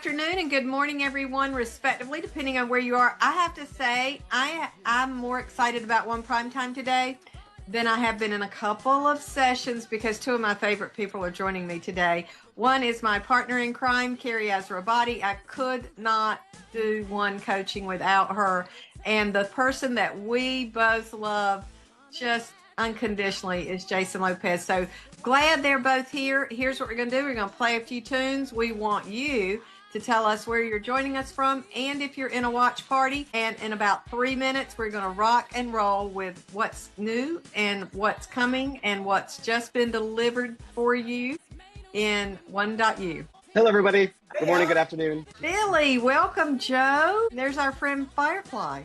afternoon and good morning, everyone, respectively, depending on where you are. I have to say, I'm more excited about One Primetime today than I have been in a couple of sessions because two of my favorite people are joining me today. One is my partner in crime, Carrie Azrabadi. I could not do One Coaching without her. And the person that we both love just unconditionally is Jason Lopez. So glad they're both here. Here's what we're going to do. We're going to play a few tunes. We want you to tell us where you're joining us from and if you're in a watch party. And in about 3 minutes, we're going to rock and roll with what's new and what's coming and what's just been delivered for you in One.U. Hello, everybody. Good morning, good afternoon. Billy, welcome, Joe. There's our friend Firefly.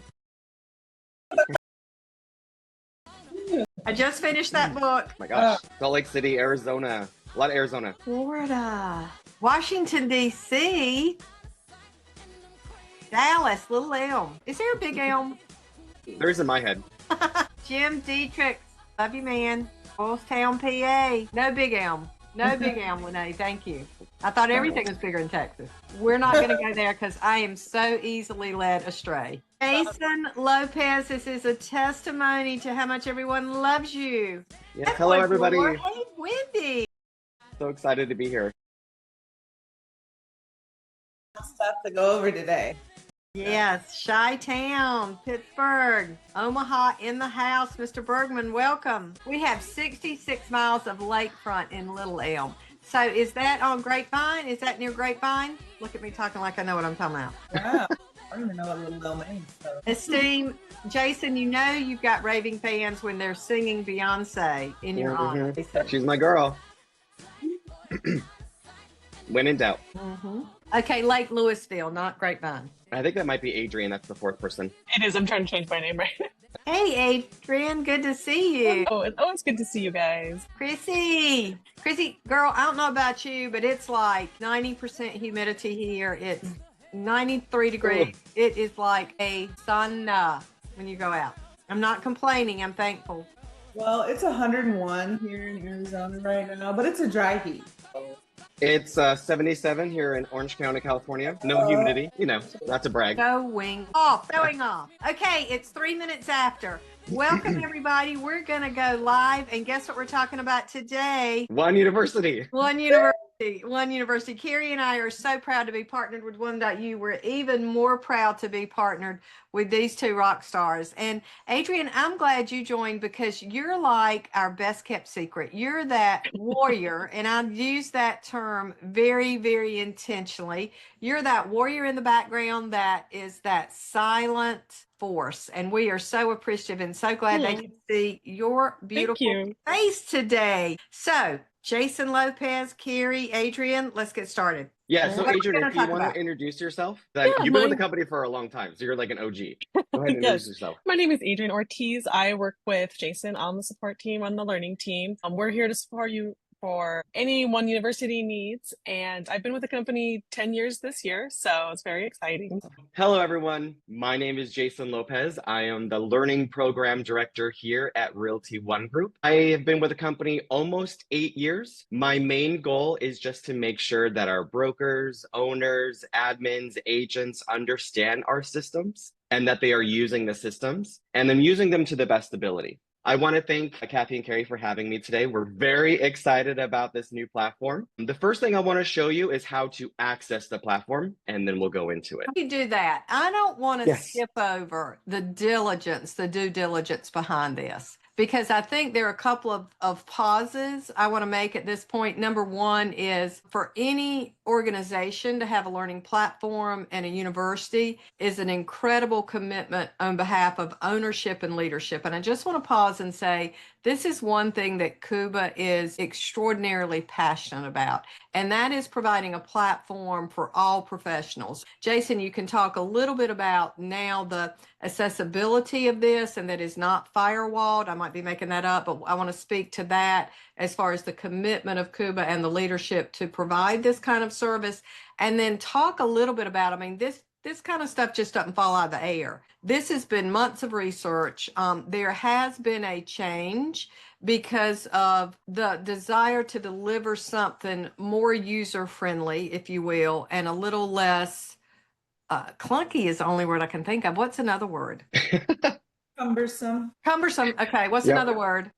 I just finished that book. Oh my gosh. Salt Lake City, Arizona. A lot of Arizona. Florida, Washington, D.C., Dallas, Little Elm. Is there a big elm? There is in my head. Jim Dietrich, love you, man. Town, PA. No big elm. No big elm, Lene. Thank you. I thought everything was bigger in Texas. We're not going to go there because I am so easily led astray. Jason Lopez, this is a testimony to how much everyone loves you. Yes, hello, everybody. Hey, Wendy. So excited to be here. Stuff to go over today. Yes, Chi-Town, Pittsburgh, Omaha in the house. Mr. Bergman, welcome. We have 66 miles of lakefront in Little Elm. So is that on Grapevine? Is that near Grapevine? Look at me talking like I know what I'm talking about. Wow. I don't even know what Little Elm means. So. Esteem, Jason, you know you've got raving fans when they're singing Beyonce in your honor. She's my girl. When in doubt. Okay, Lake Louisville, not Grapevine. I think that might be Adrian. That's the fourth person. It is. I'm trying to change my name right now. Hey, Adrian, good to see you. Oh, it's always good to see you guys. Chrissy, girl, I don't know about you, but it's like 90% humidity here. It's 93 degrees. Ooh. It is like a sauna when you go out. I'm not complaining. I'm thankful. Well, it's 101 here in Arizona right now, but it's a dry heat. It's 77 here in Orange County, California. No humidity. You know, not to brag. Going off. Okay, it's 3 minutes after. Welcome, everybody. We're going to go live. And guess what we're talking about today? One University. One University. Carrie and I are so proud to be partnered with One.U. We're even more proud to be partnered with these two rock stars. And Adrian, I'm glad you joined because you're like our best kept secret. You're that warrior, and I use that term very, very intentionally. You're that warrior in the background that is that silent force. And we are so appreciative and so glad they can see your beautiful face today. So Jason Lopez, Carrie, Adrian, let's get started. Yeah, so Adrian, if you want to introduce yourself, you've been with the company for a long time, so you're like an OG. Go ahead and introduce yourself. My name is Adrian Ortiz. I work with Jason on the support team, on the learning team. We're here to support you for any One University needs, and I've been with the company 10 years this year, so it's very exciting. Hello, everyone. My name is Jason Lopez. I am the Learning Program Director here at Realty One Group. I have been with the company almost 8 years. My main goal is just to make sure that our brokers, owners, admins, agents understand our systems and that they are using the systems and then using them to the best ability. I want to thank Kathy and Carrie for having me today. We're very excited about this new platform. The first thing I want to show you is how to access the platform, and then we'll go into it. You do that. I don't want to skip over the due diligence behind this, because I think there are a couple of pauses I want to make at this point. Number one is for any organization to have a learning platform and a university is an incredible commitment on behalf of ownership and leadership. And I just want to pause and say, this is one thing that Cuba is extraordinarily passionate about, and that is providing a platform for all professionals. Jason, you can talk a little bit about now the accessibility of this, and that is not firewalled. I might be making that up, but I want to speak to that as far as the commitment of Cuba and the leadership to provide this kind of service. And then talk a little bit about, this kind of stuff just doesn't fall out of the air. This has been months of research. There has been a change because of the desire to deliver something more user friendly, if you will, and a little less clunky is the only word I can think of. What's another word? Cumbersome. Cumbersome. Okay. What's Yep. another word?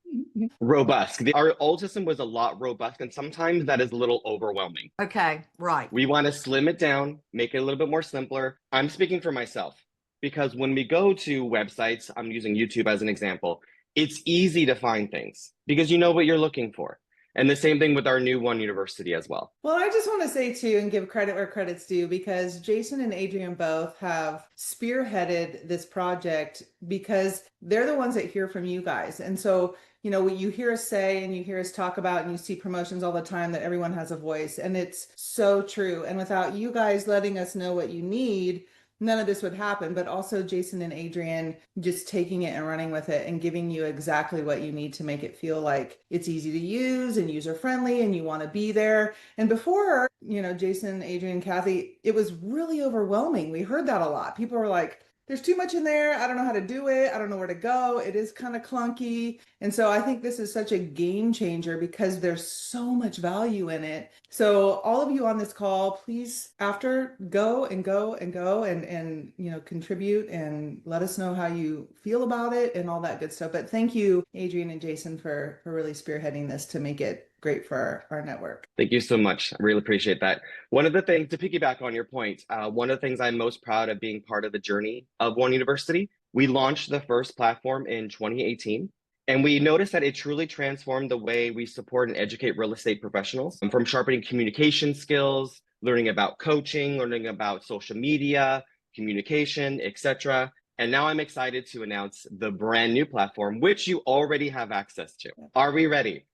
Robust. Our old system was a lot robust, and sometimes that is a little overwhelming. Okay. Right. We want to slim it down, make it a little bit more simpler. I'm speaking for myself because when we go to websites, I'm using YouTube as an example, it's easy to find things because you know what you're looking for. And the same thing with our new One University as well. Well, I just want to say too, and give credit where credit's due, because Jason and Adrian both have spearheaded this project because they're the ones that hear from you guys. And so, you know, what you hear us say and you hear us talk about, and you see promotions all the time that everyone has a voice, and it's so true. And without you guys letting us know what you need, none of this would happen. But also Jason and Adrian just taking it and running with it and giving you exactly what you need to make it feel like it's easy to use and user friendly and you want to be there. And before, you know, Jason, Adrian, Kathy, it was really overwhelming. We heard that a lot. People were like, there's too much in there. I don't know how to do it. I don't know where to go. It is kind of clunky. And so I think this is such a game changer because there's so much value in it. So all of you on this call, please, after, go and you know, contribute and let us know how you feel about it and all that good stuff. But thank you, Adrian and Jason, for really spearheading this to make it great for our network. Thank you so much. I really appreciate that. One of the things, to piggyback on your point, one of the things I'm most proud of being part of the journey of One University, we launched the first platform in 2018. And we noticed that it truly transformed the way we support and educate real estate professionals, from sharpening communication skills, learning about coaching, learning about social media, communication, etc. And now I'm excited to announce the brand new platform, which you already have access to. Are we ready?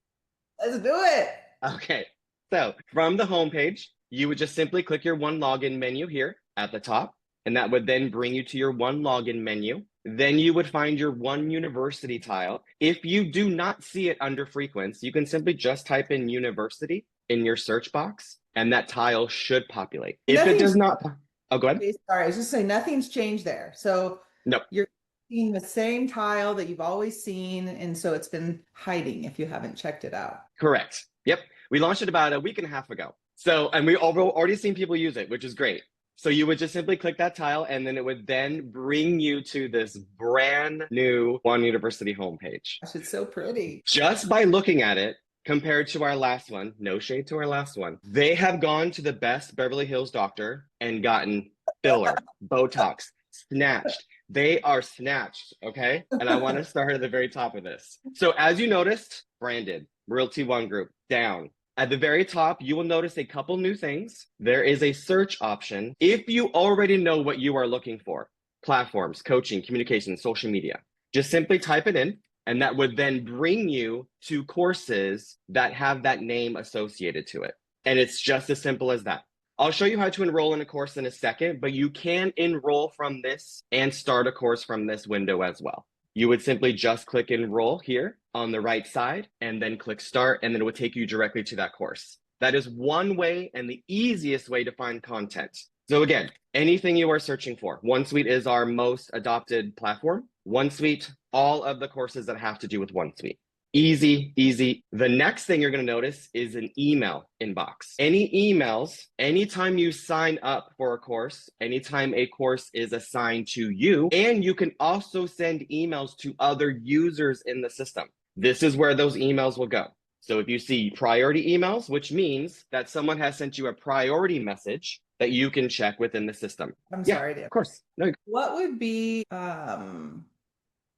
Let's do it. Okay, so from the homepage, you would just simply click your One Login menu here at the top, and that would then bring you to your One Login menu. Then you would find your One University tile. If you do not see it under Frequents, you can simply just type in University in your search box, and that tile should populate. If it does not, oh, go ahead. Sorry, I was just saying nothing's changed there. So no, you're seeing the same tile that you've always seen, and so it's been hiding if you haven't checked it out. Correct. Yep. We launched it about a week and a half ago. So, and we've already seen people use it, which is great. So you would just simply click that tile, and then it would then bring you to this brand new One University homepage. Gosh, it's so pretty. Just by looking at it, compared to our last one, no shade to our last one, they have gone to the best Beverly Hills doctor and gotten filler, Botox, snatched. They are snatched, okay? And I want to start at the very top of this. So as you noticed, branded, Realty One Group, down. At the very top, you will notice a couple new things. There is a search option. If you already know what you are looking for, platforms, coaching, communication, social media, just simply type it in, and that would then bring you to courses that have that name associated to it. And it's just as simple as that. I'll show you how to enroll in a course in a second, but you can enroll from this and start a course from this window as well. You would simply just click enroll here on the right side and then click start, and then it would take you directly to that course. That is one way and the easiest way to find content. So again, anything you are searching for, OneSuite is our most adopted platform. OneSuite, all of the courses that have to do with OneSuite. Easy, easy. The next thing you're going to notice is an email inbox. Any emails, anytime you sign up for a course, anytime a course is assigned to you, and you can also send emails to other users in the system. This is where those emails will go. So if you see priority emails, which means that someone has sent you a priority message that you can check within the system. I'm sorry, Dan. Of course. No. What would be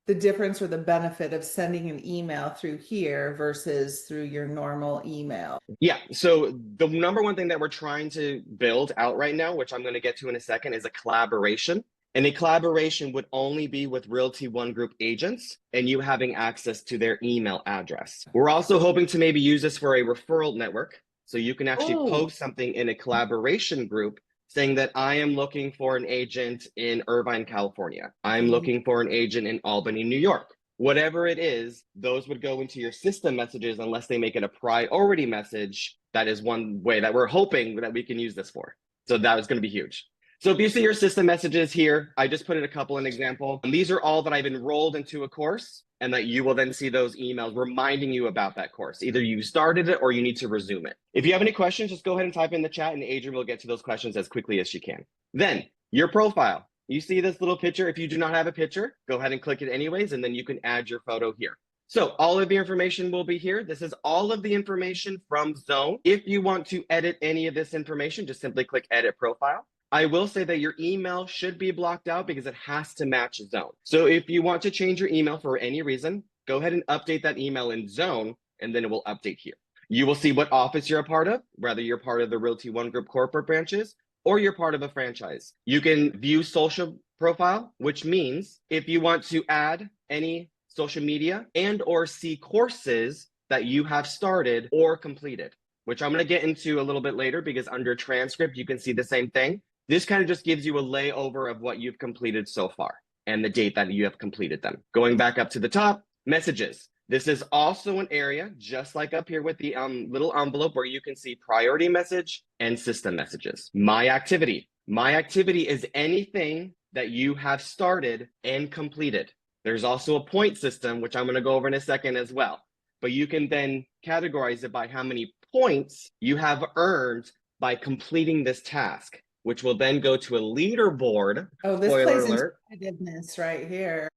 the difference or the benefit of sending an email through here versus through your normal email? Yeah, so the number one thing that we're trying to build out right now, which I'm going to get to in a second, is a collaboration. And a collaboration would only be with Realty One Group agents and you having access to their email address. We're also hoping to maybe use this for a referral network. So you can actually post something in a collaboration group saying that I am looking for an agent in Irvine, California. I'm looking for an agent in Albany, New York. Whatever it is, those would go into your system messages unless they make it a priority message. That is one way that we're hoping that we can use this for. So that is going to be huge. So if you see your system messages here, I just put in a couple in example. And these are all that I've enrolled into a course, and that you will then see those emails reminding you about that course. Either you started it or you need to resume it. If you have any questions, just go ahead and type in the chat and Adrian will get to those questions as quickly as she can. Then your profile. You see this little picture. If you do not have a picture, go ahead and click it anyways, and then you can add your photo here. So all of the information will be here. This is all of the information from Zone. If you want to edit any of this information, just simply click Edit Profile. I will say that your email should be blocked out because it has to match Zone. So if you want to change your email for any reason, go ahead and update that email in Zone, and then it will update here. You will see what office you're a part of, whether you're part of the Realty One Group corporate branches or you're part of a franchise. You can view social profile, which means if you want to add any social media and or see courses that you have started or completed, which I'm going to get into a little bit later because under transcript, you can see the same thing. This kind of just gives you a layover of what you've completed so far and the date that you have completed them. Going back up to the top, messages. This is also an area, just like up here with the little envelope where you can see priority message and system messages. My activity. My activity is anything that you have started and completed. There's also a point system, which I'm going to go over in a second as well. But you can then categorize it by how many points you have earned by completing this task, which will then go to a leaderboard. Oh, this Spoiler plays alert. into competitiveness right here.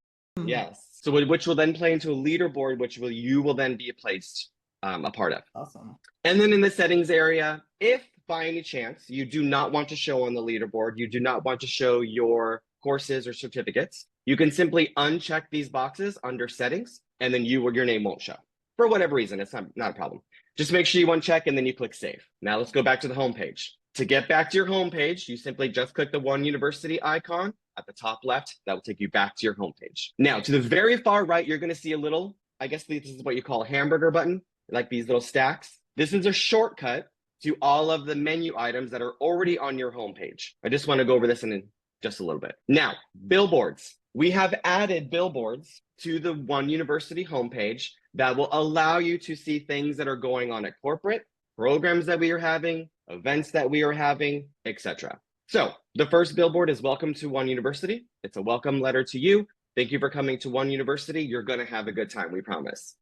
Yes. So which will then play into a leaderboard, which you will then be placed a part of. Awesome. And then in the settings area, if by any chance you do not want to show on the leaderboard, you do not want to show your courses or certificates, you can simply uncheck these boxes under settings, and then your name won't show. For whatever reason, it's not a problem. Just make sure you uncheck and then you click save. Now let's go back to the home page. To get back to your home page, you simply just click the One University icon at the top left. That will take you back to your home page. Now, to the very far right, you're going to see a little, I guess this is what you call a hamburger button, like these little stacks. This is a shortcut to all of the menu items that are already on your home page. I just want to go over this in just a little bit. Now, billboards. We have added billboards to the One University homepage that will allow you to see things that are going on at corporate, programs that we are having, events that we are having, etc. So the first billboard is welcome to One University. It's a welcome letter to you. Thank you for coming to One University. You're going to have a good time, we promise.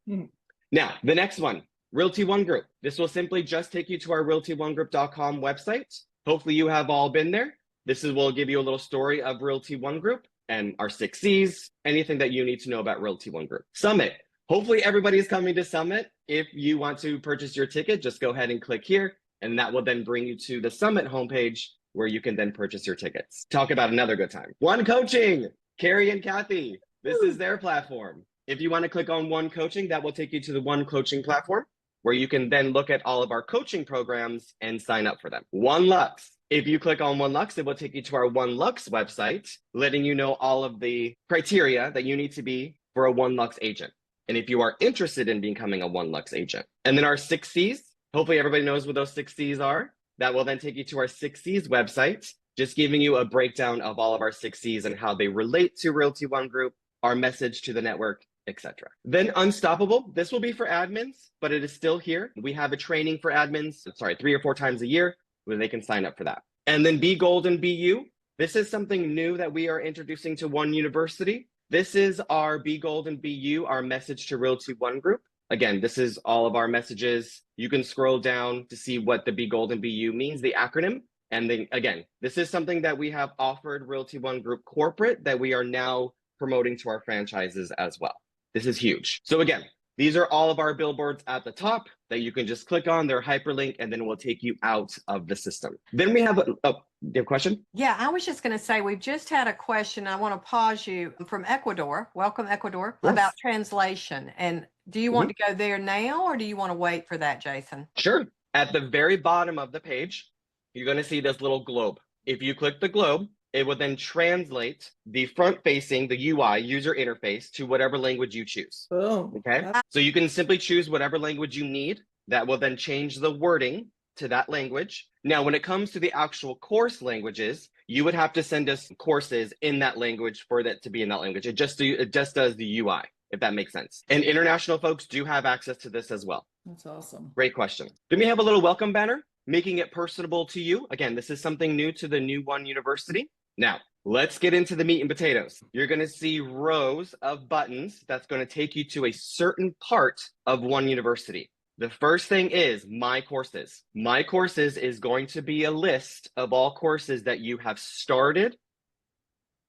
Now, the next one, Realty One Group. This will simply just take you to our realtyonegroup.com website. Hopefully you have all been there. This will give you a little story of Realty One Group and our 6 C's, anything that you need to know about Realty One Group. Summit. Hopefully everybody's coming to Summit. If you want to purchase your ticket, just go ahead and click here, and that will then bring you to the Summit homepage where you can then purchase your tickets. Talk about another good time. One Coaching, Carrie and Kathy. This is their platform. If you want to click on One Coaching, that will take you to the One Coaching platform where you can then look at all of our coaching programs and sign up for them. One Lux. If you click on One Lux, it will take you to our One Lux website, letting you know all of the criteria that you need to be for a One Lux agent. And if you are interested in becoming a One Lux agent. And then our 6 C's, hopefully everybody knows what those 6 C's are. That will then take you to our 6 C's website, just giving you a breakdown of all of our 6 C's and how they relate to Realty One Group, our message to the network, etc. Then Unstoppable, this will be for admins, but it is still here. We have a training for admins, 3 or 4 times a year, where they can sign up for that. And then Be Gold and Be You. This is something new that we are introducing to One University. This is our Be Gold and Be You, our message to Realty One Group. Again, this is all of our messages. You can scroll down to see what the Be Gold and Be You means, the acronym. And then again, this is something that we have offered Realty One Group corporate that we are now promoting to our franchises as well. This is huge. So again, these are all of our billboards at the top that you can just click on. They're hyperlink, and then it will take you out of the system. Then we have do you have a question? Yeah, I was just going to say, we've just had a question. I want to pause you from Ecuador. Welcome, Ecuador. Yes. About translation. And do you want to go there now, or do you want to wait for that, Jason? Sure. At the very bottom of the page, you're going to see this little globe. If you click the globe, it will then translate the front-facing, the UI, user interface, to whatever language you choose. Boom. Okay? So you can simply choose whatever language you need. That will then change the wording to that language. Now, when it comes to the actual course languages, you would have to send us courses in that language for that to be in that language. It just does the UI, if that makes sense. And international folks do have access to this as well. That's awesome. Great question. Then we have a little welcome banner. making it personable to you. Again, this is something new to the new One University. Now, let's get into the meat and potatoes. You're going to see rows of buttons that's going to take you to a certain part of One University. The first thing is My Courses. My Courses is going to be a list of all courses that you have started,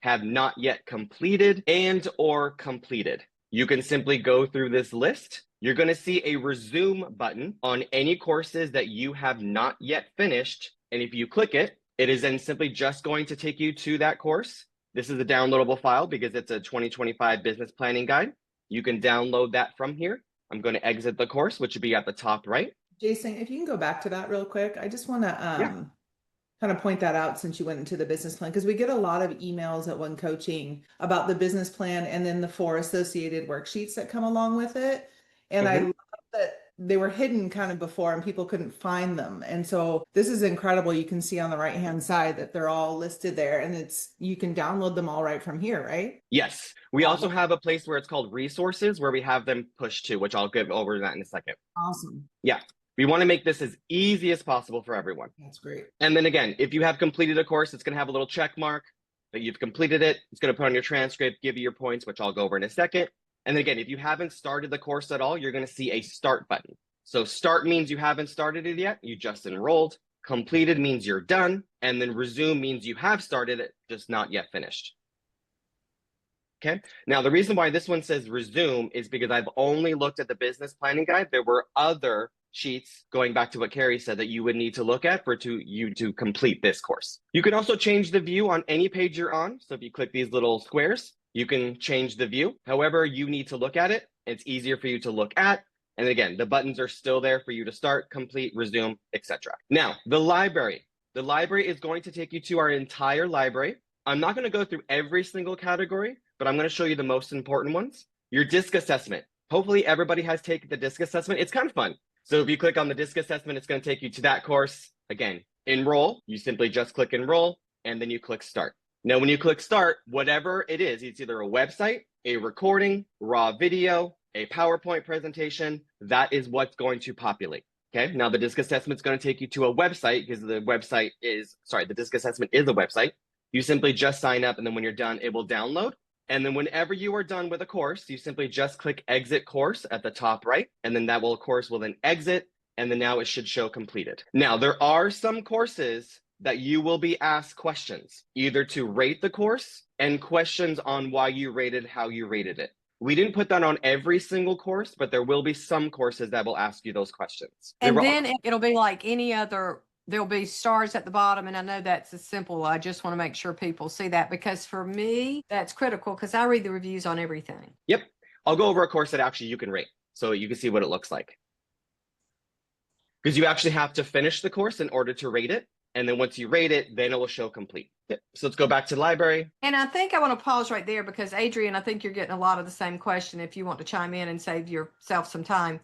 have not yet completed, and or completed. You can simply go through this list. You're going to see a resume button on any courses that you have not yet finished. And if you click it, it is then simply just going to take you to that course. This is a downloadable file because it's a 2025 business planning guide. You can download that from here. I'm going to exit the course, which would be at the top right. Jason, if you can go back to that real quick, I just want to kind of point that out since you went into the business plan, because we get a lot of emails at One Coaching about the business plan and then the 4 associated worksheets that come along with it. And I love that they were hidden kind of before and people couldn't find them. And so this is incredible. You can see on the right-hand side that they're all listed there, and you can download them all right from here, right? Yes. We also have a place where it's called resources, where we have them pushed to, which I'll get over that in a second. Awesome. Yeah. We want to make this as easy as possible for everyone. That's great. And then again, if you have completed a course, it's going to have a little check mark that you've completed it. It's going to put on your transcript, give you your points, which I'll go over in a second. And then again, if you haven't started the course at all, you're going to see a start button. So start means you haven't started it yet. You just enrolled. Completed means you're done. And then resume means you have started it, just not yet finished. Okay. Now, the reason why this one says resume is because I've only looked at the business planning guide. There were other sheets, going back to what Carrie said, that you would need to look at for you to complete this course. You can also change the view on any page you're on. So if you click these little squares, you can change the view. However, you need to look at it. It's easier for you to look at. And again, the buttons are still there for you to start, complete, resume, etc. Now, the library. The library is going to take you to our entire library. I'm not going to go through every single category, but I'm going to show you the most important ones. Your DISC assessment. Hopefully everybody has taken the DISC assessment. It's kind of fun. So if you click on the DISC assessment, it's going to take you to that course. Again, enroll. You simply just click enroll, and then you click start. Now, when you click start, whatever it is, it's either a website, a recording, raw video, a PowerPoint presentation, that is what's going to populate. Okay. Now the DISC assessment is going to take you to a website because the DISC assessment is a website. You simply just sign up, and then when you're done, it will download. And then whenever you are done with a course, you simply just click exit course at the top right, and then that course will then exit, and then now it should show completed. Now, there are some courses that you will be asked questions, either to rate the course and questions on why you rated how you rated it. We didn't put that on every single course, but there will be some courses that will ask you those questions. And then it'll be like any other. There'll be stars at the bottom. And I know that's simple. I just want to make sure people see that, because for me, that's critical because I read the reviews on everything. Yep. I'll go over a course that actually you can rate so you can see what it looks like. Because you actually have to finish the course in order to rate it. And then once you rate it, then it will show complete. Yep. So let's go back to the library. And I think I want to pause right there because Adrian, I think you're getting a lot of the same question. If you want to chime in and save yourself some time,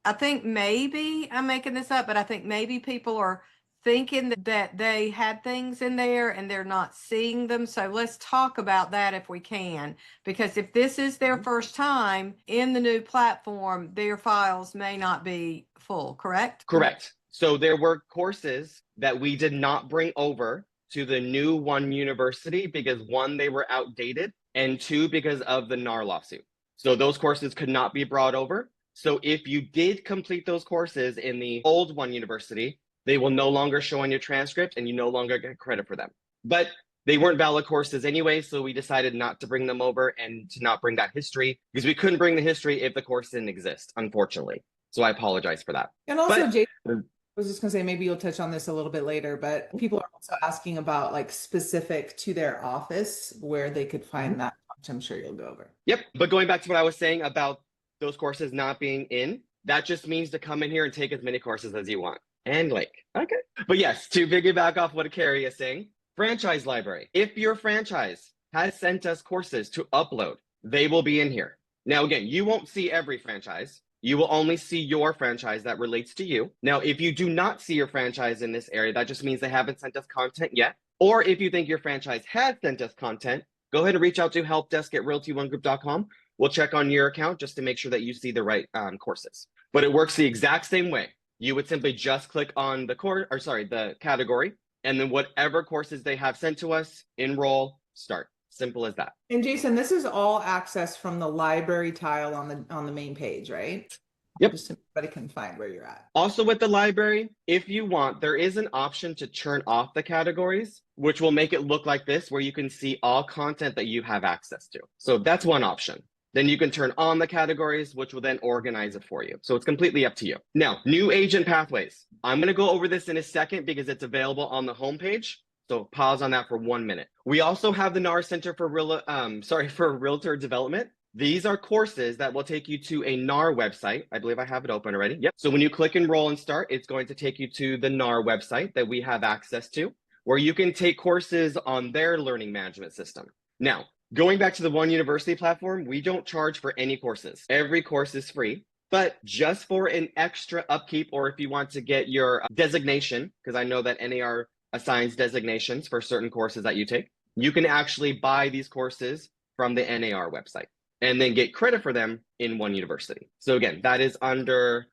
I think maybe I'm making this up, but I think maybe people are thinking that they had things in there and they're not seeing them. So let's talk about that if we can, because if this is their first time in the new platform, their files may not be full, correct? Correct. So there were courses that we did not bring over to the new One University because 1, they were outdated, and 2, because of the NAR lawsuit. So those courses could not be brought over. So if you did complete those courses in the old One University, they will no longer show on your transcript and you no longer get credit for them. But they weren't valid courses anyway, so we decided not to bring them over and to not bring that history because we couldn't bring the history if the course didn't exist, unfortunately. So I apologize for that. And also, Jason, I was just going to say, maybe you'll touch on this a little bit later, but people are also asking about like specific to their office where they could find that, which I'm sure you'll go over. Yep. But going back to what I was saying about those courses not being in, that just means to come in here and take as many courses as you want. And like, okay. But yes, to piggyback off what Carrie is saying, franchise library. If your franchise has sent us courses to upload, they will be in here. Now, again, you won't see every franchise. You will only see your franchise that relates to you. Now, if you do not see your franchise in this area, that just means they haven't sent us content yet. Or if you think your franchise has sent us content, go ahead and reach out to helpdesk@realty1group.com. We'll check on your account just to make sure that you see the right courses. But it works the exact same way. you would simply just click on the category, and then whatever courses they have sent to us, enroll, start. Simple as that. And Jason, this is all accessed from the library tile on the main page, right? Yep. Just so everybody can find where you're at. Also with the library, if you want, there is an option to turn off the categories, which will make it look like this, where you can see all content that you have access to. So that's one option. Then you can turn on the categories, which will then organize it for you. So it's completely up to you. Now, new agent pathways. I'm going to go over this in a second because it's available on the homepage. So pause on that for 1 minute. We also have the NAR Center for Realtor Development. These are courses that will take you to a NAR website. I believe I have it open already. Yep. So when you click enroll and start, it's going to take you to the NAR website that we have access to, where you can take courses on their learning management system. Now, going back to the One University platform, we don't charge for any courses. Every course is free, but just for an extra upkeep, or if you want to get your designation, because I know that NAR assigns designations for certain courses that you take, you can actually buy these courses from the NAR website and then get credit for them in One University. So again, that is under,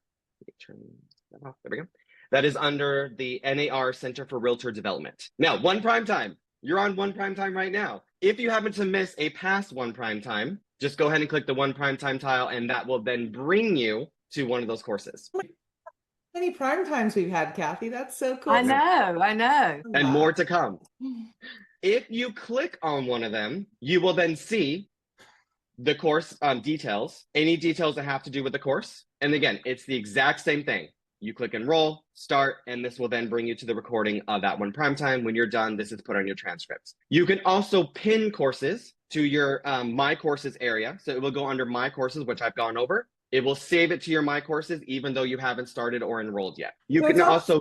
there we go. That is under the NAR Center for Realtor Development. Now, One Primetime, you're on One Primetime right now. If you happen to miss a past One Primetime, just go ahead and click the One Primetime tile, and that will then bring you to one of those courses. How many prime times we've had, Kathy? That's so cool. I know. And Wow. more to come. If you click on one of them, you will then see the course details, any details that have to do with the course. And again, it's the exact same thing. You click enroll, start, and this will then bring you to the recording of that One Primetime. When you're done, this is put on your transcripts. You can also pin courses to your My Courses area. So it will go under My Courses, which I've gone over. It will save it to your My Courses, even though you haven't started or enrolled yet. You can also,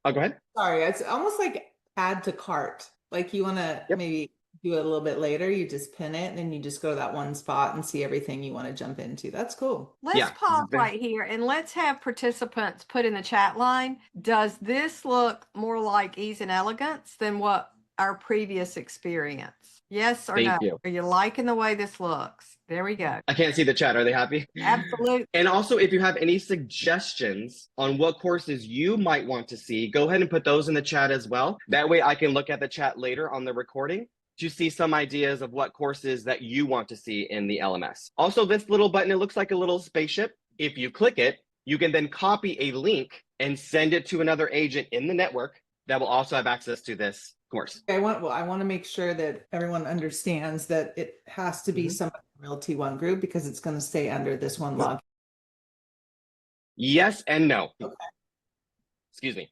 go ahead. Sorry, it's almost like add to cart. Like you want to maybe do it a little bit later, you just pin it, and then you just go to that one spot and see everything you want to jump into. That's cool. Let's pause right here and let's have participants put in the chat line. Does this look more like ease and elegance than what our previous experience? Yes or no? Thank you. Are you liking the way this looks? There we go. I can't see the chat. Are they happy? Absolutely. And also, if you have any suggestions on what courses you might want to see, go ahead and put those in the chat as well. That way I can look at the chat later on the recording to see some ideas of what courses that you want to see in the LMS. Also, this little button, it looks like a little spaceship. If you click it, you can then copy a link and send it to another agent in the network that will also have access to this course. I want to make sure that everyone understands that it has to be some Realty One group because it's going to stay under this one login. Yes and no. Okay. Excuse me.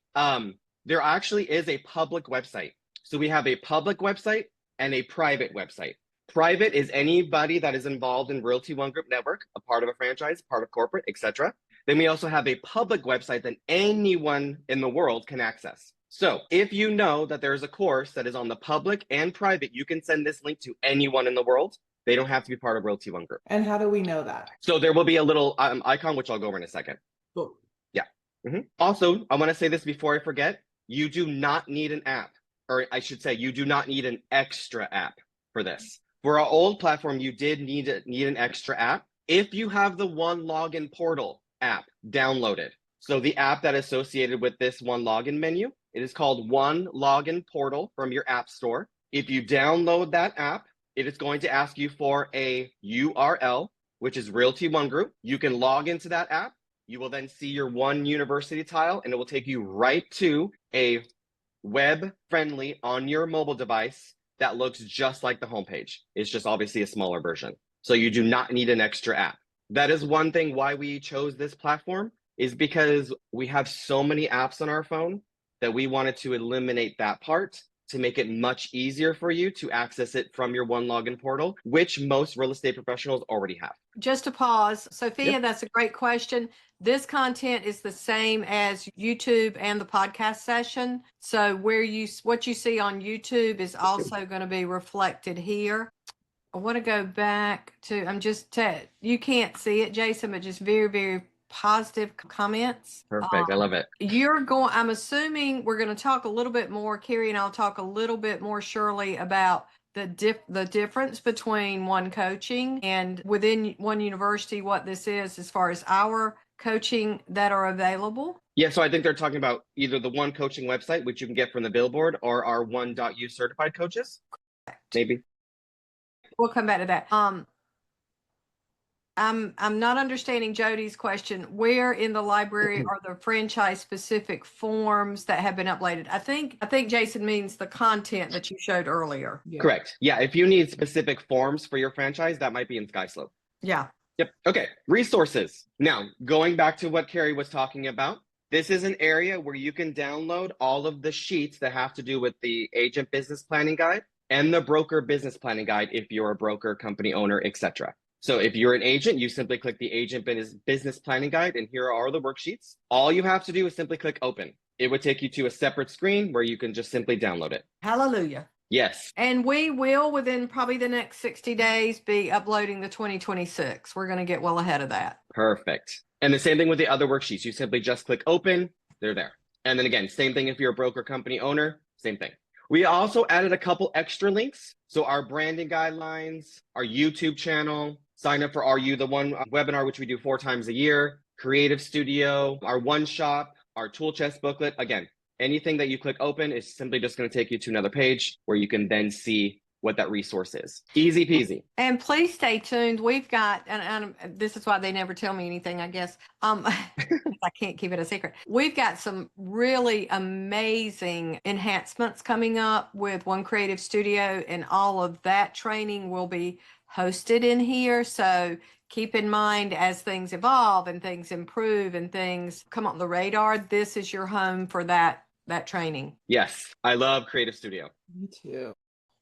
There actually is a public website. So we have a public website and a private website. Private is anybody that is involved in Realty One Group Network, a part of a franchise, part of corporate, etc. Then we also have a public website that anyone in the world can access. So if you know that there's a course that is on the public and private, you can send this link to anyone in the world. They don't have to be part of Realty One Group. And how do we know that? So there will be a little icon, which I'll go over in a second. Cool. Yeah. Also, I want to say this before I forget. You do not need an app, or I should say, you do not need an extra app for this. For our old platform, you did need an extra app. If you have the One Login Portal app downloaded, so the app that is associated with this One Login menu, it is called One Login Portal from your app store. If you download that app, it is going to ask you for a URL, which is Realty One Group. You can log into that app. You will then see your One University tile, and it will take you right to a web-friendly on your mobile device that looks just like the homepage. It's just obviously a smaller version. So you do not need an extra app. That is one thing why we chose this platform, is because we have so many apps on our phone that we wanted to eliminate that part to make it much easier for you to access it from your One Login Portal, which most real estate professionals already have. Just to pause, Sophia, that's a great question. This content is the same as YouTube and the podcast session. So what you see on YouTube is also going to be reflected here. I want to go back to, you can't see it, Jason, but just very, very positive comments. Perfect. I love it. I'm assuming we're going to talk a little bit more, Carrie and I'll talk a little bit more, Shirley, about the difference between One Coaching and within One University, what this is as far as our coaching that are available? Yeah, so I think they're talking about either the One Coaching website, which you can get from the billboard, or our One.U certified coaches. Maybe. We'll come back to that. I'm not understanding Jody's question. Where in the library are the franchise specific forms that have been uploaded? I think Jason means the content that you showed earlier. Yeah. Correct. Yeah, if you need specific forms for your franchise, that might be in SkySlope. Yeah. Yep. Okay. Resources. Now, going back to what Carrie was talking about, this is an area where you can download all of the sheets that have to do with the agent business planning guide and the broker business planning guide if you're a broker, company owner, etc. So if you're an agent, you simply click the agent business planning guide, and here are the worksheets. All you have to do is simply click open. It would take you to a separate screen where you can just simply download it. Hallelujah. Yes. And we will, within probably the next 60 days, be uploading the 2026. We're going to get well ahead of that. Perfect. And the same thing with the other worksheets. You simply just click open, they're there. And then again, same thing if you're a broker, company owner, same thing. We also added a couple extra links. So our branding guidelines, our YouTube channel, sign up for Are You the One webinar, which we do 4 times a year, Creative Studio, our One Shop, our tool chest booklet. Again, anything that you click open is simply just going to take you to another page where you can then see what that resource is. Easy peasy. And please stay tuned. We've got, and this is why they never tell me anything, I guess. I can't keep it a secret. We've got some really amazing enhancements coming up with One Creative Studio, and all of that training will be hosted in here. So keep in mind, as things evolve and things improve and things come on the radar, this is your home for that training. Yes, I love Creative Studio. Me too.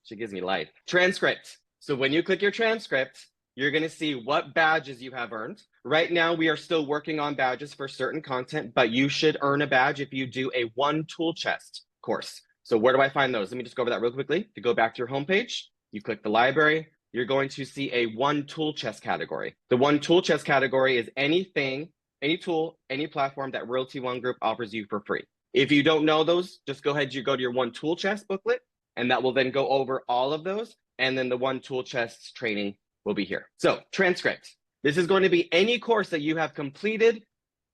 She gives me life. Transcript. So when you click your transcript, you're going to see what badges you have earned. Right now, we are still working on badges for certain content, but you should earn a badge if you do a One Tool Chest course. So where do I find those? Let me just go over that real quickly. If you go back to your homepage, you click the library, you're going to see a One Tool Chest category. The One Tool Chest category is anything, any tool, any platform that Realty One Group offers you for free. If you don't know those, just go ahead, you go to your One Tool Chest booklet, and that will then go over all of those. And then the One Tool Chest training will be here. So transcript. This is going to be any course that you have completed,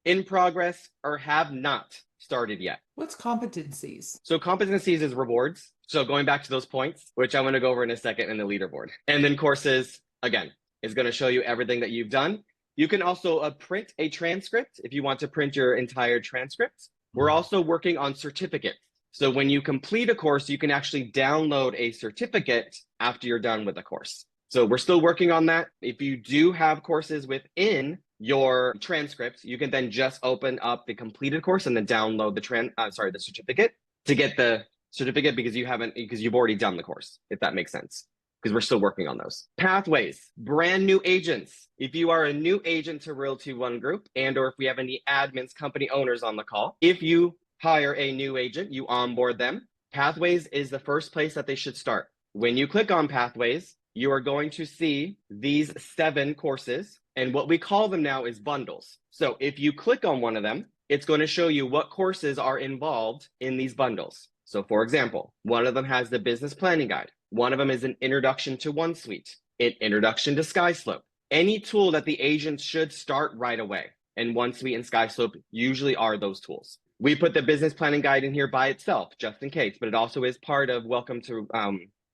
in progress, or have not started yet. What's competencies? So competencies is rewards. So going back to those points, which I'm going to go over in a second in the leaderboard. And then courses, again, is going to show you everything that you've done. You can also print a transcript if you want to print your entire transcript. We're also working on certificates. So when you complete a course, you can actually download a certificate after you're done with the course. So we're still working on that. If you do have courses within your transcripts, you can then just open up the completed course and then download the certificate to get the certificate because you've already done the course, if that makes sense, because we're still working on those. Pathways, brand new agents. If you are a new agent to Realty One Group, and or if we have any admins, company owners on the call, if you hire a new agent, you onboard them. Pathways is the first place that they should start. When you click on Pathways, you are going to see these 7 courses, and what we call them now is bundles. So if you click on one of them, it's going to show you what courses are involved in these bundles. So for example, one of them has the business planning guide. One of them is an introduction to OneSuite, an introduction to SkySlope, any tool that the agents should start right away. And OneSuite and SkySlope usually are those tools. We put the business planning guide in here by itself, just in case, but it also is part of Welcome to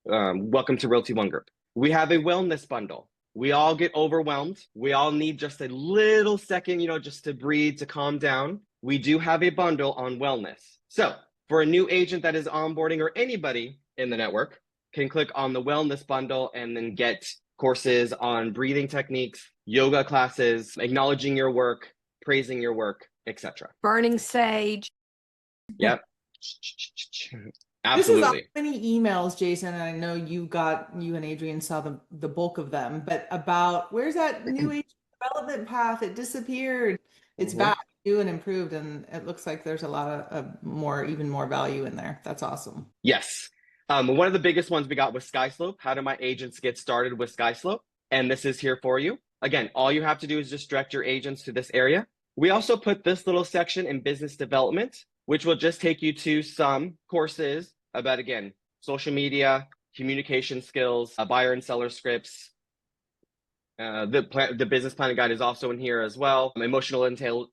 Realty One Group. We have a wellness bundle. We all get overwhelmed. We all need just a little second, just to breathe, to calm down. We do have a bundle on wellness. So for a new agent that is onboarding, or anybody in the network, can click on the wellness bundle and then get courses on breathing techniques, yoga classes, acknowledging your work, praising your work, etc. Burning sage. Yep. This is Absolutely. many emails, Jason, and I know you and Adrian saw the bulk of them, but about where's that new agent development path? It disappeared. It's back, new and improved, and it looks like there's a lot of even more value in there. That's awesome. Yes. One of the biggest ones we got was SkySlope. How do my agents get started with SkySlope? And this is here for you. Again, all you have to do is just direct your agents to this area. We also put this little section in business development, which will just take you to some courses about, again, social media, communication skills, buyer and seller scripts, The business planning guide is also in here as well. Emotional intel,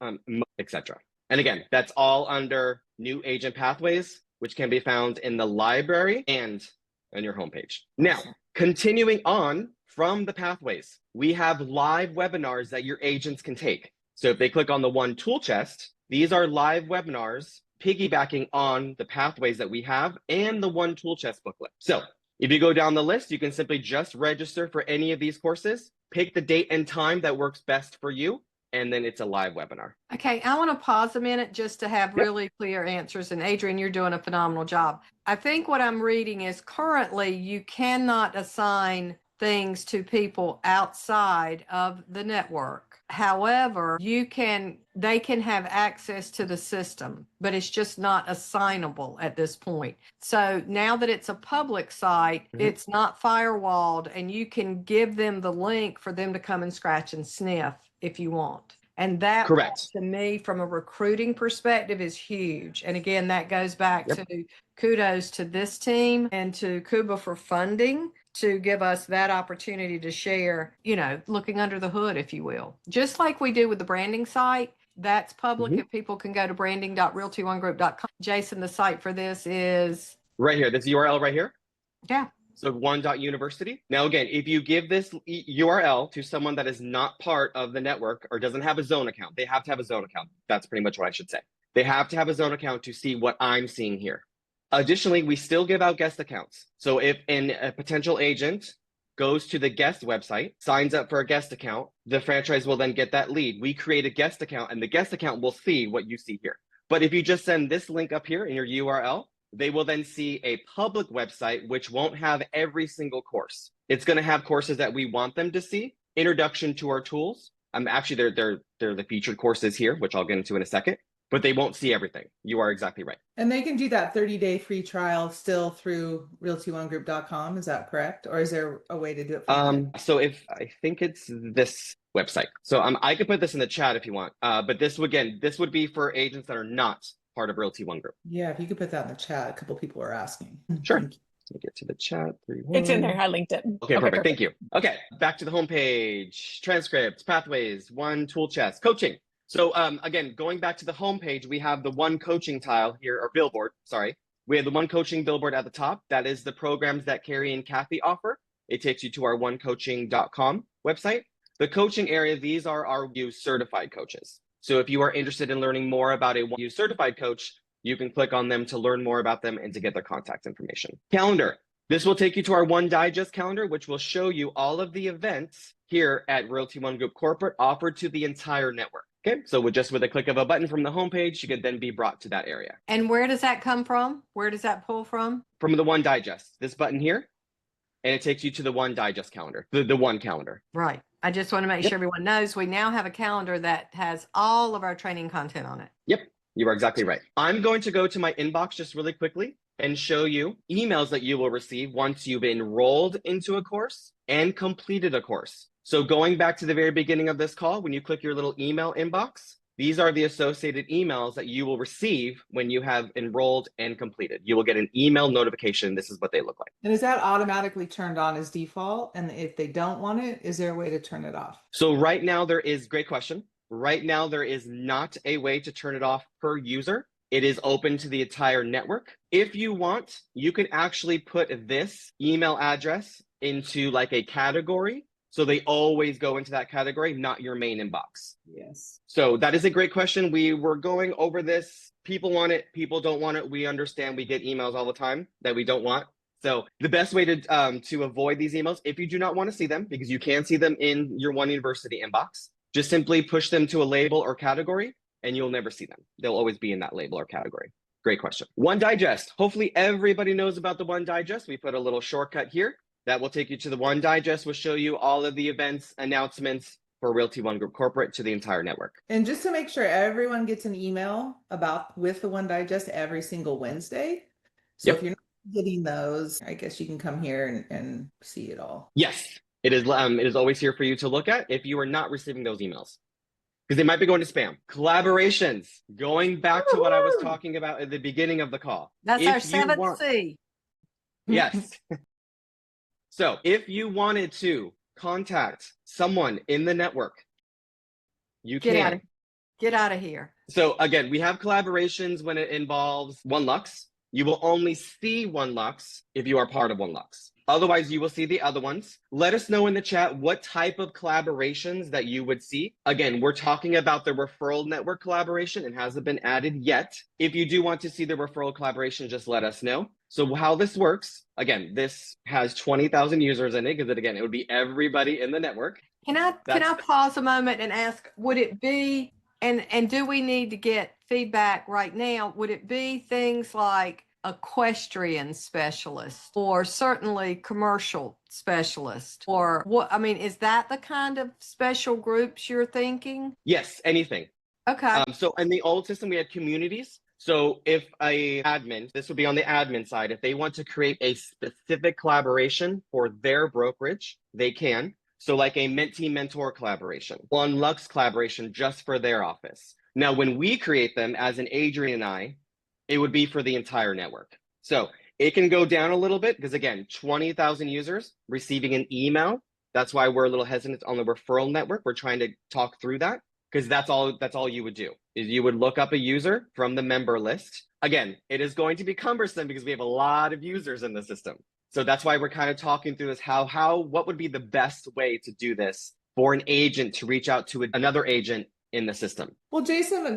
etc. And again, that's all under new agent pathways, which can be found in the library and on your homepage. Now, continuing on from the pathways, we have live webinars that your agents can take. So if they click on the one tool chest, these are live webinars piggybacking on the pathways that we have and the one tool chest booklet. So if you go down the list, you can simply just register for any of these courses, pick the date and time that works best for you, and then it's a live webinar. Okay, I want to pause a minute just to have really clear answers. And Adrian, you're doing a phenomenal job. I think what I'm reading is currently you cannot assign things to people outside of the network. However, they can have access to the system, but it's just not assignable at this point. So now that it's a public site, it's not firewalled, and you can give them the link for them to come and scratch and sniff if you want. And that, correct, to me, from a recruiting perspective, is huge. And again, that goes back to kudos to this team and to Kuba for funding to give us that opportunity to share, looking under the hood, if you will. Just like we do with the branding site, that's public. If people can go to branding.realty1group.com. Jason, the site for this is? Right here, this URL right here. Yeah. So one.university. Now, again, if you give this URL to someone that is not part of the network or doesn't have a zone account, they have to have a zone account. That's pretty much what I should say. They have to have a zone account to see what I'm seeing here. Additionally, we still give out guest accounts. So if a potential agent goes to the guest website, signs up for a guest account, the franchise will then get that lead. We create a guest account, and the guest account will see what you see here. But if you just send this link up here in your URL, they will then see a public website, which won't have every single course. It's going to have courses that we want them to see. Introduction to our tools. Actually, they're the featured courses here, which I'll get into in a second. But they won't see everything. You are exactly right. And they can do that 30-day free trial still through realty1group.com. Is that correct? Or is there a way to do it? So I think it's this website. So I could put this in the chat if you want. But this would be for agents that are not part of Realty One Group. Yeah, if you could put that in the chat. A couple people are asking. Sure. Let me get to the chat. It's in there. I linked it. Okay, perfect. Thank you. Okay, back to the homepage. Transcripts, pathways, one tool chest, coaching. So again, going back to the homepage, we have the one coaching tile here, or billboard, sorry. We have the one coaching billboard at the top. That is the programs that Carrie and Kathy offer. It takes you to our onecoaching.com website. The coaching area, these are our use certified coaches. So if you are interested in learning more about a use certified coach, you can click on them to learn more about them and to get their contact information. Calendar. This will take you to our One Digest calendar, which will show you all of the events here at Realty One Group Corporate offered to the entire network. Okay, so with a click of a button from the homepage, you can then be brought to that area. And where does that come from? Where does that pull from? From the One Digest, this button here, and it takes you to the One Digest calendar, the one calendar. Right. I just want to make sure everyone knows we now have a calendar that has all of our training content on it. Yep, you are exactly right. I'm going to go to my inbox just really quickly and show you emails that you will receive once you've enrolled into a course and completed a course. So going back to the very beginning of this call, when you click your little email inbox, these are the associated emails that you will receive when you have enrolled and completed. You will get an email notification. This is what they look like. And is that automatically turned on as default? And if they don't want it, is there a way to turn it off? So right now great question. Right now, there is not a way to turn it off per user. It is open to the entire network. If you want, you can actually put this email address into like a category. So they always go into that category, not your main inbox. Yes. So that is a great question. We were going over this. People want it. People don't want it. We understand. We get emails all the time that we don't want. So the best way to avoid these emails, if you do not want to see them, because you can see them in your One University inbox, just simply push them to a label or category and you'll never see them. They'll always be in that label or category. Great question. One Digest. Hopefully everybody knows about the One Digest. We put a little shortcut here. That will take you to the One Digest, will show you all of the events, announcements for Realty One Group Corporate to the entire network. And just to make sure everyone gets an email with the One Digest every single Wednesday. So if you're not getting those, I guess you can come here and see it all. Yes, it is always here for you to look at if you are not receiving those emails. Because they might be going to spam. Collaborations, going back to what I was talking about at the beginning of the call. That's our 7th C. Yes. So if you wanted to contact someone in the network, you Get can. out of Get out of here. So again, we have collaborations when it involves One Lux. You will only see One Lux if you are part of One Lux. Otherwise, you will see the other ones. Let us know in the chat what type of collaborations that you would see. Again, we're talking about the referral network collaboration. It hasn't been added yet. If you do want to see the referral collaboration, just let us know. So how this works, again, this has 20,000 users in it because again, it would be everybody in the network. Can I pause a moment and ask, would it be, and do we need to get feedback right now? Would it be things like equestrian specialist or certainly commercial specialist or what? I mean, is that the kind of special groups you're thinking? Yes, anything. Okay. So in the old system, we had communities. So if a admin, this would be on the admin side, if they want to create a specific collaboration for their brokerage, they can. So like a mentee mentor collaboration, One Lux collaboration just for their office. Now, when we create them as an Adrian and I, it would be for the entire network. So it can go down a little bit because again, 20,000 users receiving an email. That's why we're a little hesitant on the referral network. We're trying to talk through that because that's all you would do is you would look up a user from the member list. Again, it is going to be cumbersome because we have a lot of users in the system. So that's why we're kind of talking through this, what would be the best way to do this for an agent to reach out to another agent in the system? Well, Jason,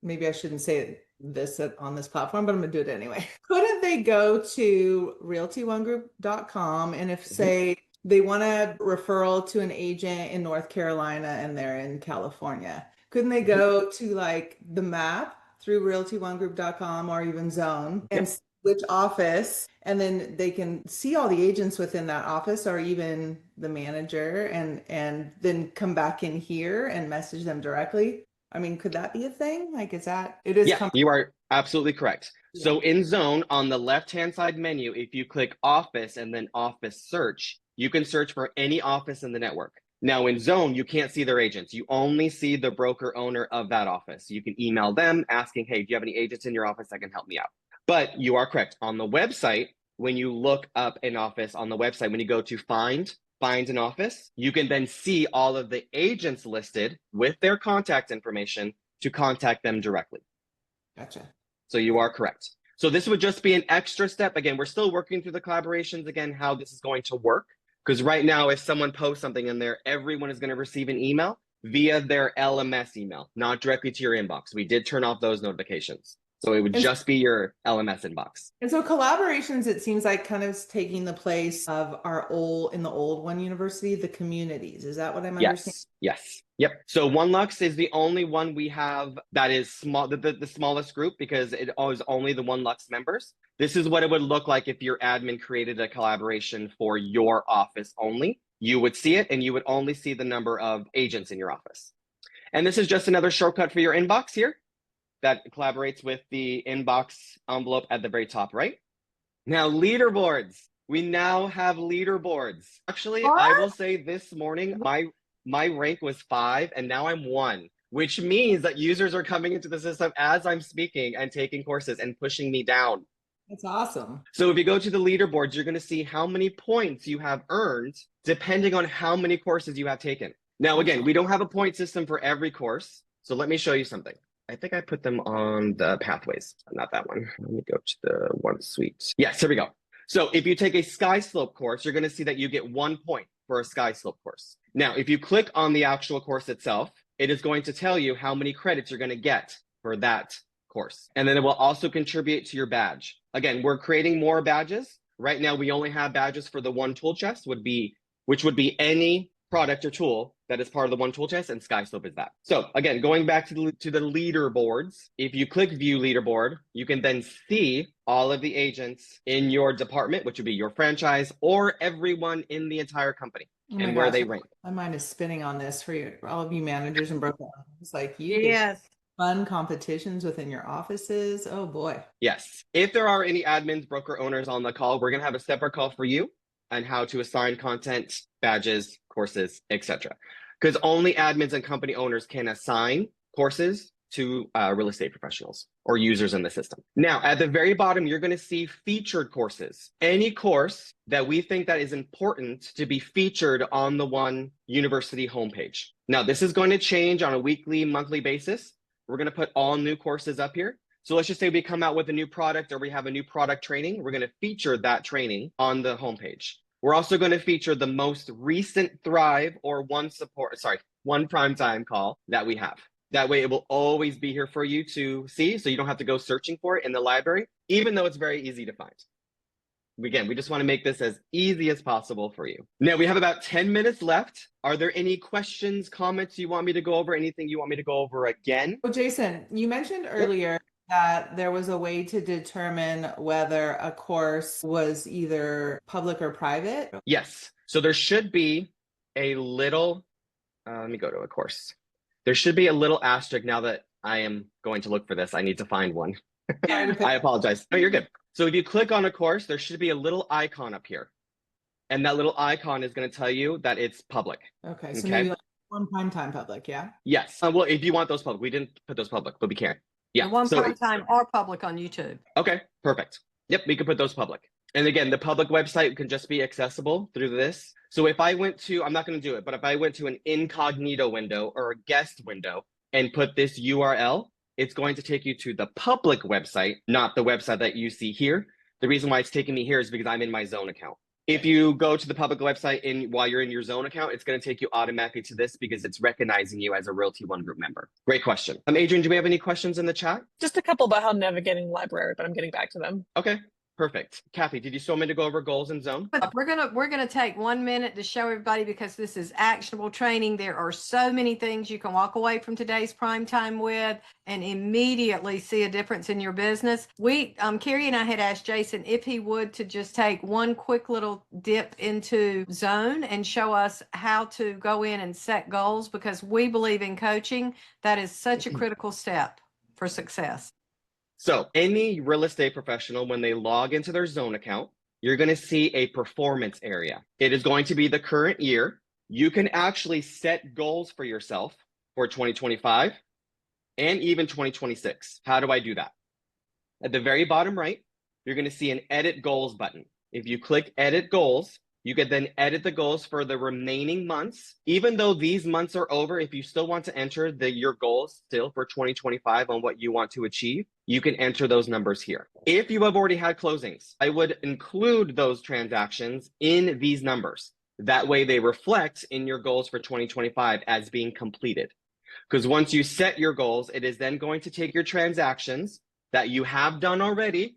maybe I shouldn't say this on this platform, but I'm gonna do it anyway. Couldn't they go to realty1group.com and if say they want a referral to an agent in North Carolina and they're in California, couldn't they go to like the map through realty1group.com or even Zone and which office, and then they can see all the agents within that office or even the manager and then come back in here and message them directly? I mean, could that be a thing? Like, it is? Yeah, you are absolutely correct. Yeah. So in Zone on the left-hand side menu, if you click office and then office search, you can search for any office in the network. Now in Zone, you can't see their agents. You only see the broker owner of that office. You can email them asking, hey, do you have any agents in your office that can help me out? But you are correct. On the website, when you look up an office on the website, when you go to find an office, you can then see all of the agents listed with their contact information to contact them directly. Gotcha. So you are correct. So this would just be an extra step. Again, we're still working through the collaborations, again, how this is going to work. Because right now, if someone posts something in there, everyone is going to receive an email via their LMS email, not directly to your inbox. We did turn off those notifications. So it would just be your LMS inbox. And so collaborations, it seems like kind of taking the place of in the old One University, the communities. Is that what I'm understanding? Yes. Yep. So One Lux is the only one we have that is small, the smallest group because it is only the One Lux members. This is what it would look like if your admin created a collaboration for your office only. You would see it and you would only see the number of agents in your office. And this is just another shortcut for your inbox here that collaborates with the inbox envelope at the very top right. Now, leaderboards. We now have leaderboards. Actually, what? I will say this morning, my rank was 5 and now I'm 1, which means that users are coming into the system as I'm speaking and taking courses and pushing me down. That's awesome. So if you go to the leaderboards, you're going to see how many points you have earned depending on how many courses you have taken. Now, again, we don't have a point system for every course. So let me show you something. I think I put them on the pathways, not that one. Let me go to the one suite. Yes, here we go. So if you take a sky slope course, you're going to see that you get 1 point for a sky slope course. Now, if you click on the actual course itself, it is going to tell you how many credits you're going to get for that course. And then it will also contribute to your badge. Again, we're creating more badges. Right now, we only have badges for the one tool chest, which would be any product or tool that is part of the one tool chest, and SkySlope is that. So again, going back to the leaderboards, if you click view leaderboard, you can then see all of the agents in your department, which would be your franchise or everyone in the entire company and where they rank. My mind is spinning on this for all of you managers and brokers. It's like yes. Fun competitions within your offices. Oh boy. Yes. If there are any admins, broker owners on the call, we're going to have a separate call for you on how to assign content, badges, courses, etc. Because only admins and company owners can assign courses to real estate professionals or users in the system. Now, at the very bottom, you're going to see featured courses. Any course that we think that is important to be featured on the One University homepage. Now, this is going to change on a weekly, monthly basis. We're going to put all new courses up here. So let's just say we come out with a new product or we have a new product training. We're going to feature that training on the homepage. We're also going to feature the most recent Thrive or One Primetime call that we have. That way it will always be here for you to see, so you don't have to go searching for it in the library, even though it's very easy to find. Again, we just want to make this as easy as possible for you. Now we have about 10 minutes left. Are there any questions, comments you want me to go over? Anything you want me to go over again? Well, Jason, you mentioned earlier that there was a way to determine whether a course was either public or private. Yes. So there should be a little, let me go to a course. There should be a little asterisk. Now that I am going to look for this, I need to find one. I apologize. No, you're good. So if you click on a course, there should be a little icon up here. And that little icon is going to tell you that it's public. Okay. So maybe like One Primetime public, yeah? Yes. Well, if you want those public, we didn't put those public, but we can. Yeah. And One Primetime or public on YouTube. Okay, perfect. Yep, we can put those public. And again, the public website can just be accessible through this. So if I went to, I'm not going to do it, but if I went to an incognito window or a guest window and put this URL, it's going to take you to the public website, not the website that you see here. The reason why it's taking me here is because I'm in my Zone account. If you go to the public website while you're in your Zone account, it's going to take you automatically to this because it's recognizing you as a Realty One Group member. Great question. Adrian, do we have any questions in the chat? Just a couple about how navigating the library, but I'm getting back to them. Okay. Perfect. Kathy, did you still want me to go over goals in Zone? But we're gonna take 1 minute to show everybody, because this is actionable training. There are so many things you can walk away from today's prime time with and immediately see a difference in your business. Carrie and I had asked Jason if he would to just take one quick little dip into Zone and show us how to go in and set goals, because we believe in coaching. That is such a critical step for success. So any real estate professional, when they log into their Zone account, you're going to see a performance area. It is going to be the current year. You can actually set goals for yourself for 2025 and even 2026. How do I do that? At the very bottom right, you're going to see an Edit Goals button. If you click Edit Goals, you can then edit the goals for the remaining months. Even though these months are over, if you still want to enter your goals still for 2025 on what you want to achieve, you can enter those numbers here. If you have already had closings, I would include those transactions in these numbers. That way they reflect in your goals for 2025 as being completed. Because once you set your goals, it is then going to take your transactions that you have done already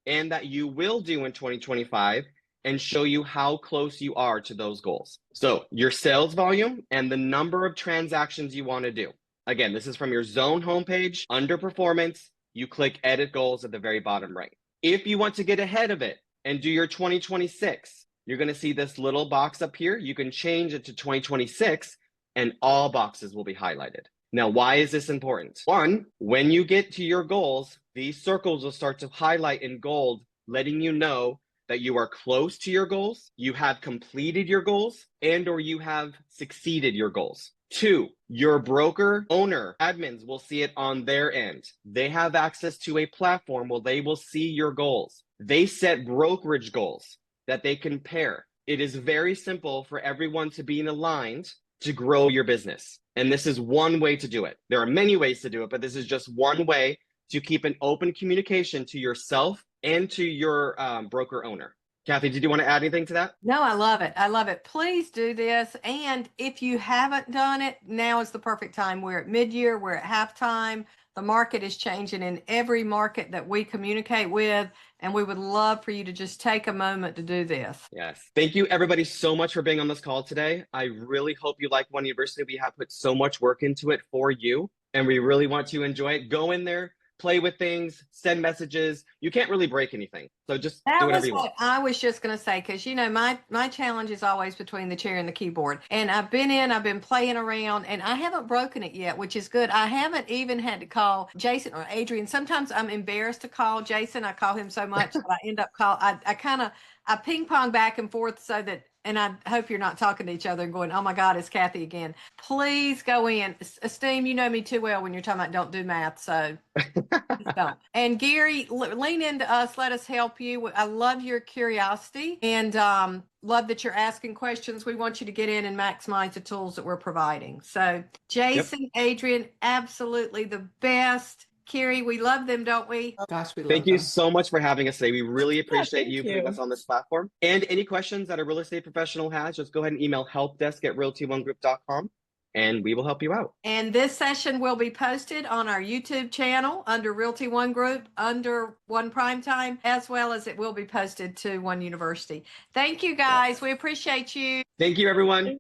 and that you will do in 2025 and show you how close you are to those goals. So your sales volume and the number of transactions you want to do. Again, this is from your Zone homepage. Under performance, you click Edit Goals at the very bottom right. If you want to get ahead of it and do your 2026, you're going to see this little box up here. You can change it to 2026 and all boxes will be highlighted. Now, why is this important? One, when you get to your goals, these circles will start to highlight in gold, letting you know that you are close to your goals, you have completed your goals, and or you have succeeded your goals. Two, your broker owner admins will see it on their end. They have access to a platform where they will see your goals. They set brokerage goals that they compare. It is very simple for everyone to be aligned to grow your business. And this is one way to do it. There are many ways to do it, but this is just one way to keep an open communication to yourself and to your broker owner. Kathy, did you want to add anything to that? No, I love it. I love it. Please do this. And if you haven't done it, now is the perfect time. We're at mid-year, we're at halftime. The market is changing in every market that we communicate with, and we would love for you to just take a moment to do this. Yes. Thank you, everybody, so much for being on this call today. I really hope you like One University. We have put so much work into it for you, and we really want you to enjoy it. Go in there, play with things, send messages. You can't really break anything. So just do whatever you want. I was just going to say, because, you know, my challenge is always between the chair and the keyboard. And I've been playing around, and I haven't broken it yet, which is good. I haven't even had to call Jason or Adrian. Sometimes I'm embarrassed to call Jason. I call him so much that I end up I I ping pong back and forth so that, and I hope you're not talking to each other and going, oh my God, it's Kathy again. Please go in. Esteem, you know me too well when you're talking about don't do math. So don't. And Gary, lean into us. Let us help you. I love your curiosity and love that you're asking questions. We want you to get in and maximize the tools that we're providing. So Jason, Adrian, absolutely the best. Carrie, we love them, don't we? Oh, gosh, we love Thank you them. so much for having us today. We really appreciate thank you putting us on this platform. And any questions that a real estate professional has, just go ahead and email helpdesk@realty1group.com and we will help you out. And this session will be posted on our YouTube channel under Realty One Group, under One Primetime, as well as it will be posted to One University. Thank you, guys. We appreciate you. Thank you, everyone.